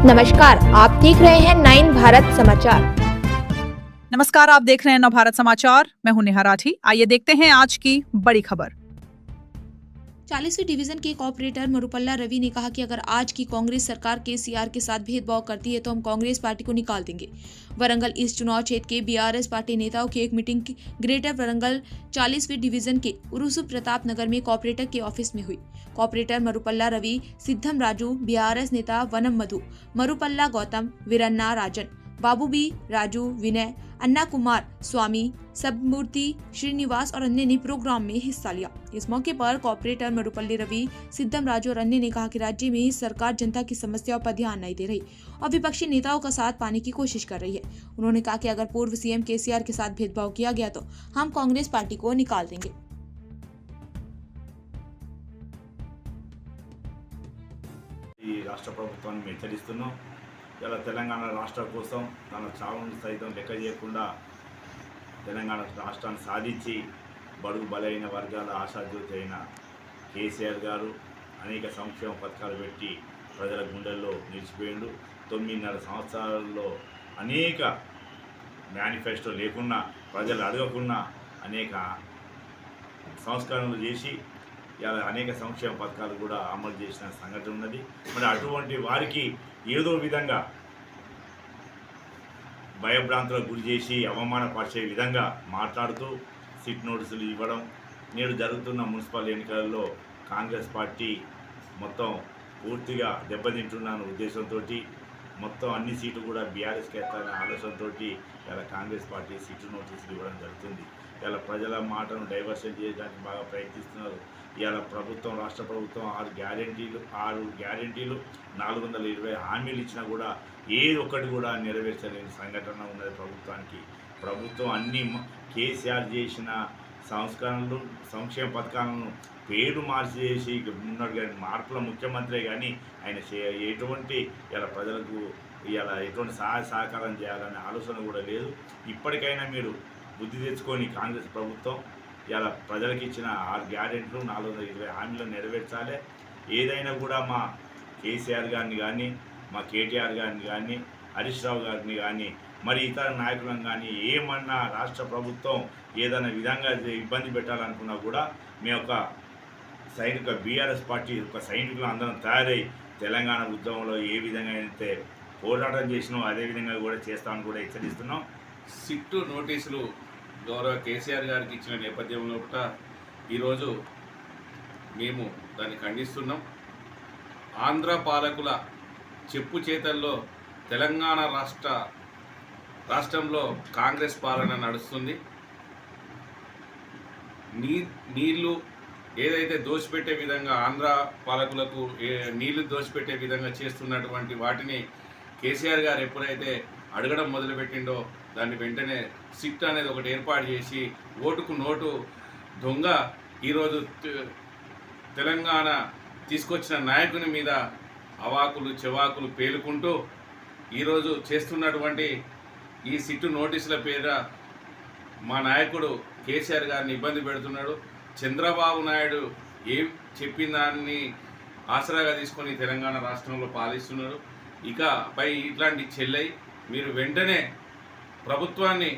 नमस्कार, आप देख रहे हैं 9 भारत समाचार। नमस्कार, आप देख रहे हैं नव भारत समाचार। मैं हूं नेहा राठी। आइए देखते हैं आज की बड़ी खबर। 40वीं डिवीजन के ऑपरेटर मरुपल्ला रवि ने कहा कि अगर आज की कांग्रेस सरकार केसीआर के साथ भेदभाव करती है तो हम कांग्रेस पार्टी को निकाल देंगे। वरंगल ईस्ट चुनाव क्षेत्र के बीआरएस पार्टी नेताओं की एक मीटिंग ग्रेटर वरंगल 40वीं डिवीजन के उरुसु प्रताप नगर में कॉपरेटर के ऑफिस में हुई। कॉपरेटर मरुपल्ला रवि, सिद्धम राजू, बीआरएस नेता वनम मधु, मरुपल्ला गौतम, वीरन्ना राजन, बाबू बी राजू, विनय, अन्ना कुमार, स्वामी, सबमूर्ति, श्रीनिवास और अन्य ने प्रोग्राम में हिस्सा लिया। इस मौके पर कॉपरेटर मरुपल्ली रवि, सिद्धम राजू और अन्य ने कहा कि राज्य में सरकार जनता की समस्याओं पर ध्यान नहीं दे रही और विपक्षी नेताओं का साथ पाने की कोशिश कर रही है। उन्होंने कहा कि अगर पूर्व सीएम केसीआर के साथ भेदभाव किया गया तो हम कांग्रेस पार्टी को निकाल देंगे। రాష్ట్ర ప్రభుత్వాన్ని హెచ్చరిస్తున్నాం. ఇలా తెలంగాణ రాష్ట్రం కోసం తన చావును సైతం లెక్క చేయకుండా తెలంగాణ రాష్ట్రాన్ని సాధించి బడుగు బలైన వర్గాల ఆశాజ్యోతి అయిన కేసీఆర్ గారు అనేక సంక్షేమ పథకాలు పెట్టి ప్రజల గుండెల్లో నిలిచిపోయిండు. 9.5 సంవత్సరాల్లో అనేక మేనిఫెస్టో లేకున్నా, ప్రజలు అడగకున్నా అనేక సంస్కరణలు చేసి ఇలా అనేక సంక్షేమ పథకాలు కూడా అమలు చేసిన సంఘటన ఉన్నది. మరి అటువంటి వారికి ఏదో విధంగా భయభ్రాంతులకు గురి చేసి అవమానపరిచే విధంగా మాట్లాడుతూ సిట్ నోటీసులు ఇవ్వడం, నేడు జరుగుతున్న మున్సిపల్ ఎన్నికలలో కాంగ్రెస్ పార్టీ మొత్తం పూర్తిగా దెబ్బతింటున్న ఉద్దేశంతో మొత్తం అన్ని సీట్లు కూడా బీఆర్ఎస్కి ఎత్తాలనే ఆలోచనతో ఇలా కాంగ్రెస్ పార్టీ సిట్ నోటీసులు ఇవ్వడం జరుగుతుంది. ఇలా ప్రజల మాటను డైవర్షన్ చేయడానికి బాగా ప్రయత్నిస్తున్నారు. ఇవాళ ప్రభుత్వం, రాష్ట్ర ప్రభుత్వం 6 గ్యారెంటీలు 420 హామీలు ఇచ్చినా కూడా ఏది ఒక్కటి కూడా నెరవేర్చలేని సంఘటన ఉన్నది ప్రభుత్వానికి. ప్రభుత్వం అన్ని కేసీఆర్ చేసిన సంస్కరణలు, సంక్షేమ పథకాలను పేరు మార్చేసి ఉన్నాడు. కానీ మార్పుల ముఖ్యమంత్రి కానీ ఆయన ఎటువంటి ఇలా ప్రజలకు ఇలా ఎటువంటి సహాయ సహకారం చేయాలనే ఆలోచన కూడా లేదు. ఇప్పటికైనా మీరు బుద్ధి తెచ్చుకొని కాంగ్రెస్ ప్రభుత్వం ఇలా ప్రజలకు ఇచ్చిన 6 గ్యారెంటీలు 420 హామీలను నెరవేర్చాలి. ఏదైనా కూడా మా కేసీఆర్ గారిని కానీ, మా కేటీఆర్ గారిని కానీ, హరీష్ రావు గారిని కానీ, మరి ఇతర నాయకులను కానీ ఏమన్నా రాష్ట్ర ప్రభుత్వం ఏదైనా విధంగా ఇబ్బంది పెట్టాలనుకున్నా కూడా మేము ఒక సైనిక బీఆర్ఎస్ పార్టీ ఒక సైనికులు అందరం తయారై తెలంగాణ ఉద్యమంలో ఏ విధంగా అయితే పోరాటం చేసినాం అదేవిధంగా కూడా చేస్తామని కూడా హెచ్చరిస్తున్నాం. సిట్టు నోటీసులు గౌరవ కేసీఆర్ గారికి ఇచ్చిన నేపథ్యంలో కూడా ఈరోజు మేము దాన్ని ఖండిస్తున్నాం. ఆంధ్ర పాలకుల చెప్పు చేతల్లో తెలంగాణ రాష్ట్రంలో కాంగ్రెస్ పాలన నడుస్తుంది. నీళ్లు ఏదైతే దోచిపెట్టే విధంగా ఆంధ్ర పాలకులకు నీళ్లు దోచిపెట్టే విధంగా చేస్తున్నటువంటి వాటిని కేసీఆర్ గారు ఎప్పుడైతే అడగడం మొదలుపెట్టిండో దాన్ని వెంటనే సిట్ అనేది ఒకటి ఏర్పాటు చేసి ఓటుకు నోటు దొంగ ఈరోజు తెలంగాణ తీసుకొచ్చిన నాయకుని మీద అవాకులు చెవాకులు పేలుకుంటూ ఈరోజు చేస్తున్నటువంటి ఈ సిట్టు నోటీసుల పేర మా నాయకుడు కేసీఆర్ గారిని ఇబ్బంది పెడుతున్నాడు. చంద్రబాబు నాయుడు ఏం చెప్పిన దాన్ని ఆసరాగా తీసుకొని తెలంగాణ రాష్ట్రంలో పాలిస్తున్నాడు. ఇకపై ఇట్లాంటి చెల్లై మీరు వెంటనే ప్రభుత్వాన్ని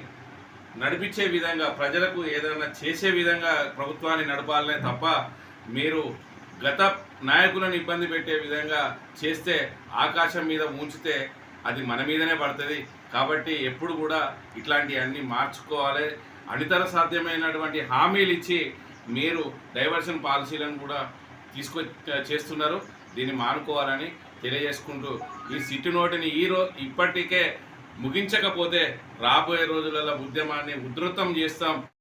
నడిపించే విధంగా, ప్రజలకు ఏదైనా చేసే విధంగా ప్రభుత్వాన్ని నడపాలనే తప్ప మీరు గత నాయకులను ఇబ్బంది పెట్టే విధంగా చేస్తే ఆకాశం మీద ఉంచితే అది మన మీదనే పడుతుంది. కాబట్టి ఎప్పుడు కూడా ఇట్లాంటివన్నీ మార్చుకోవాలి. అనితర సాధ్యమైనటువంటి హామీలు ఇచ్చి మీరు డైవర్షన్ పాలసీలను కూడా చేస్తున్నారు. దీన్ని మానుకోవాలని తెలియజేసుకుంటూ ఈ సిట్టు నోటిని ఇప్పటికే ముగించకపోతే రాబోయే రోజులలో ఉద్యమాన్ని ఉధృతం చేస్తాం.